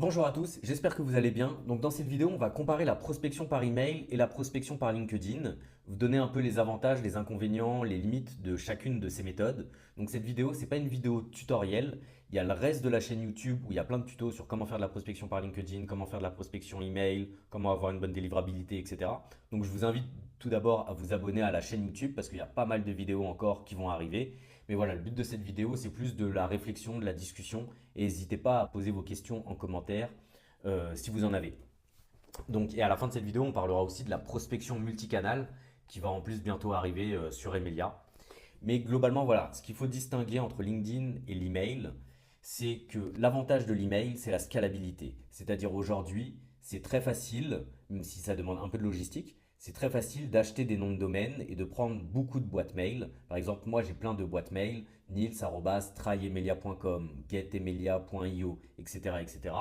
Bonjour à tous, j'espère que vous allez bien. Donc dans cette vidéo, on va comparer la prospection par email et la prospection par LinkedIn, vous donner un peu les avantages, les inconvénients, les limites de chacune de ces méthodes. Donc cette vidéo, c'est pas une vidéo tutoriel, il y a le reste de la chaîne YouTube où il y a plein de tutos sur comment faire de la prospection par LinkedIn, comment faire de la prospection email, comment avoir une bonne délivrabilité, etc. Donc je vous invite tout d'abord à vous abonner à la chaîne YouTube parce qu'il y a pas mal de vidéos encore qui vont arriver. Mais voilà, le but de cette vidéo, c'est plus de la réflexion, de la discussion. Et n'hésitez pas à poser vos questions en commentaire si vous en avez. Donc, et à la fin de cette vidéo, on parlera aussi de la prospection multicanal qui va en plus bientôt arriver sur Emilia. Mais globalement, voilà, ce qu'il faut distinguer entre LinkedIn et l'email, c'est que l'avantage de l'email, c'est la scalabilité. C'est-à-dire aujourd'hui, c'est très facile, même si ça demande un peu de logistique, c'est très facile d'acheter des noms de domaine et de prendre beaucoup de boîtes mail. Par exemple, moi j'ai plein de boîtes mail, nils@tryemelia.com, getemelia.io, etc., etc.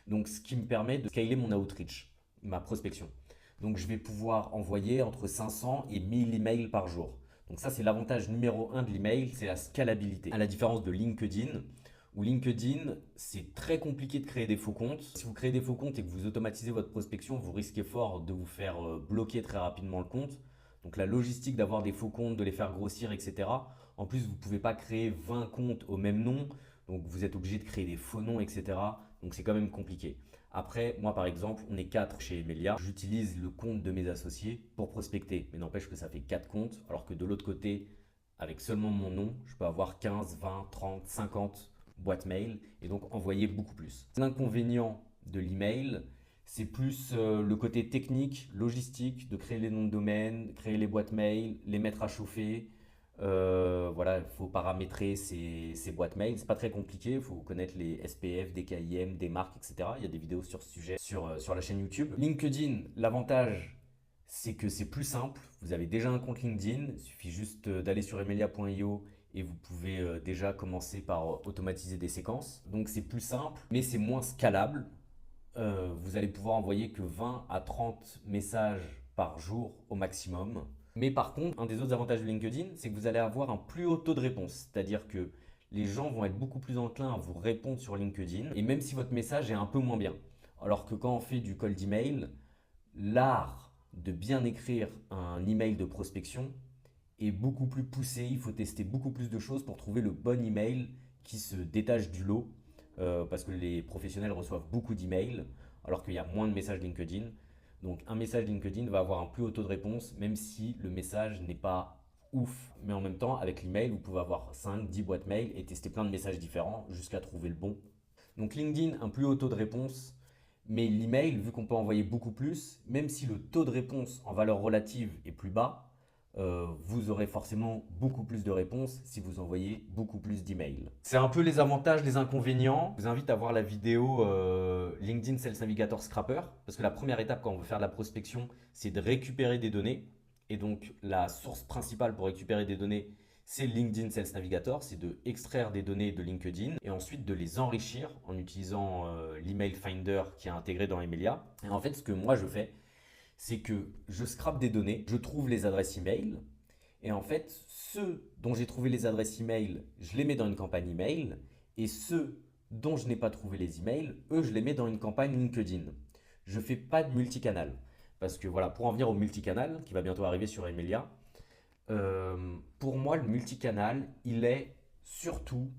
Donc ce qui me permet de scaler mon outreach, ma prospection. Donc je vais pouvoir envoyer entre 500 et 1000 emails par jour. Donc ça, c'est l'avantage numéro un de l'email, c'est la scalabilité. À la différence de LinkedIn, où LinkedIn, c'est très compliqué de créer des faux comptes. Si vous créez des faux comptes et que vous automatisez votre prospection, vous risquez fort de vous faire bloquer très rapidement le compte. Donc la logistique d'avoir des faux comptes, de les faire grossir, etc. En plus, vous ne pouvez pas créer 20 comptes au même nom. Donc vous êtes obligé de créer des faux noms, etc. Donc c'est quand même compliqué. Après, moi par exemple, on est 4 chez Emilia. J'utilise le compte de mes associés pour prospecter. Mais n'empêche que ça fait 4 comptes, alors que de l'autre côté, avec seulement mon nom, je peux avoir 15, 20, 30, 50 boîtes mail et donc envoyer beaucoup plus. L'inconvénient de l'email, c'est plus le côté technique, logistique, de créer les noms de domaine, créer les boîtes mail, les mettre à chauffer. Voilà, il faut paramétrer ces boîtes mail. C'est pas très compliqué, il faut connaître les SPF, des KIM, des marques, etc. Il y a des vidéos sur ce sujet sur la chaîne YouTube. LinkedIn, l'avantage, c'est que c'est plus simple. Vous avez déjà un compte LinkedIn, il suffit juste d'aller sur emilia.io et vous pouvez déjà commencer par automatiser des séquences. Donc c'est plus simple, mais c'est moins scalable. Vous allez pouvoir envoyer que 20 à 30 messages par jour au maximum. Mais par contre, un des autres avantages de LinkedIn, c'est que vous allez avoir un plus haut taux de réponse. C'est-à-dire que les gens vont être beaucoup plus enclins à vous répondre sur LinkedIn, et même si votre message est un peu moins bien. Alors que quand on fait du cold email, l'art de bien écrire un email de prospection est beaucoup plus poussé. Il faut tester beaucoup plus de choses pour trouver le bon email qui se détache du lot. Parce que les professionnels reçoivent beaucoup d'emails alors qu'il y a moins de messages LinkedIn. Donc un message LinkedIn va avoir un plus haut taux de réponse même si le message n'est pas ouf. Mais en même temps, avec l'email, vous pouvez avoir 5, 10 boîtes mail et tester plein de messages différents jusqu'à trouver le bon. Donc LinkedIn, un plus haut taux de réponse, mais l'email, vu qu'on peut envoyer beaucoup plus, même si le taux de réponse en valeur relative est plus bas, vous aurez forcément beaucoup plus de réponses si vous envoyez beaucoup plus d'emails. C'est un peu les avantages, les inconvénients. Je vous invite à voir la vidéo LinkedIn Sales Navigator Scrapper, parce que la première étape quand on veut faire de la prospection, c'est de récupérer des données. Et donc la source principale pour récupérer des données, c'est LinkedIn Sales Navigator, c'est de extraire des données de LinkedIn et ensuite de les enrichir en utilisant l'email finder qui est intégré dans Emilia. Et en fait, ce que moi je fais, c'est que je scrape des données, je trouve les adresses email, et en fait, ceux dont j'ai trouvé les adresses email, je les mets dans une campagne email, et ceux dont je n'ai pas trouvé les emails, eux, je les mets dans une campagne LinkedIn. Je ne fais pas de multicanal. Parce que voilà, pour en venir au multicanal, qui va bientôt arriver sur Emilia, pour moi, le multicanal, il est surtout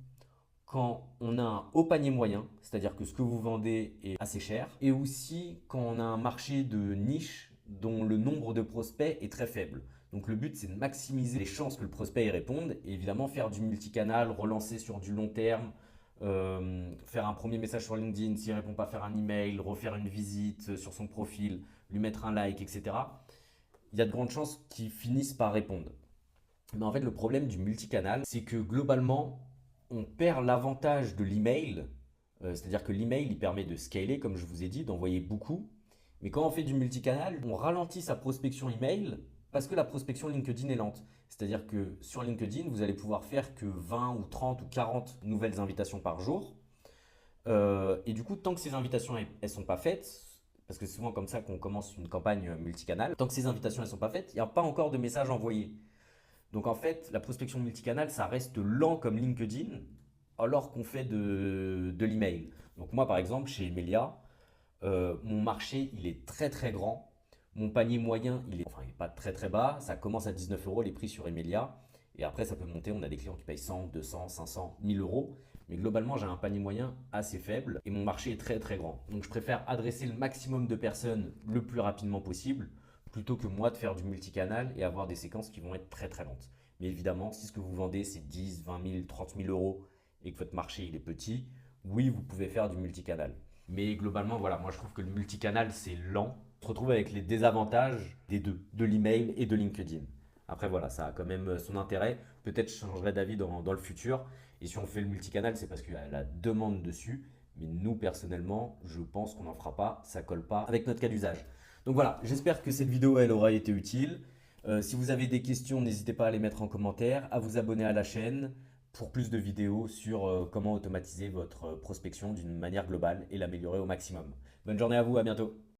quand on a un haut panier moyen, c'est-à-dire que ce que vous vendez est assez cher, et aussi quand on a un marché de niche dont le nombre de prospects est très faible. Donc le but, c'est de maximiser les chances que le prospect y réponde, et évidemment faire du multicanal, relancer sur du long terme, faire un premier message sur LinkedIn, s'il ne répond pas, faire un email, refaire une visite sur son profil, lui mettre un like, etc. Il y a de grandes chances qu'il finisse par répondre. Mais en fait, le problème du multicanal, c'est que globalement, on perd l'avantage de l'email. C'est-à-dire que l'email, il permet de scaler, comme je vous ai dit, d'envoyer beaucoup. Mais quand on fait du multicanal, on ralentit sa prospection email parce que la prospection LinkedIn est lente. C'est-à-dire que sur LinkedIn, vous allez pouvoir faire que 20 ou 30 ou 40 nouvelles invitations par jour. Et du coup, tant que ces invitations elles sont pas faites, parce que c'est souvent comme ça qu'on commence une campagne multicanal, tant que ces invitations elles sont pas faites, il n'y a pas encore de message envoyé. Donc en fait, la prospection multicanal, ça reste lent comme LinkedIn, alors qu'on fait de l'email. Donc moi, par exemple, chez Emilia, mon marché, il est très très grand. Mon panier moyen, il est pas très très bas. Ça commence à 19 euros les prix sur Emilia. Et après, ça peut monter. On a des clients qui payent 100, 200, 500, 1000 euros. Mais globalement, j'ai un panier moyen assez faible et mon marché est très très grand. Donc je préfère adresser le maximum de personnes le plus rapidement possible plutôt que moi de faire du multicanal et avoir des séquences qui vont être très très lentes. Mais évidemment, si ce que vous vendez c'est 10, 20 000, 30 000 euros et que votre marché il est petit, oui, vous pouvez faire du multicanal. Mais globalement, voilà, moi je trouve que le multicanal c'est lent. On se retrouve avec les désavantages des deux, de l'email et de LinkedIn. Après, voilà, ça a quand même son intérêt. Peut-être je changerai d'avis dans le futur. Et si on fait le multicanal, c'est parce qu'il y a la demande dessus. Mais nous, personnellement, je pense qu'on n'en fera pas. Ça colle pas avec notre cas d'usage. Donc voilà, j'espère que cette vidéo, elle aura été utile. Si vous avez des questions, n'hésitez pas à les mettre en commentaire, à vous abonner à la chaîne pour plus de vidéos sur comment automatiser votre prospection d'une manière globale et l'améliorer au maximum. Bonne journée à vous, à bientôt.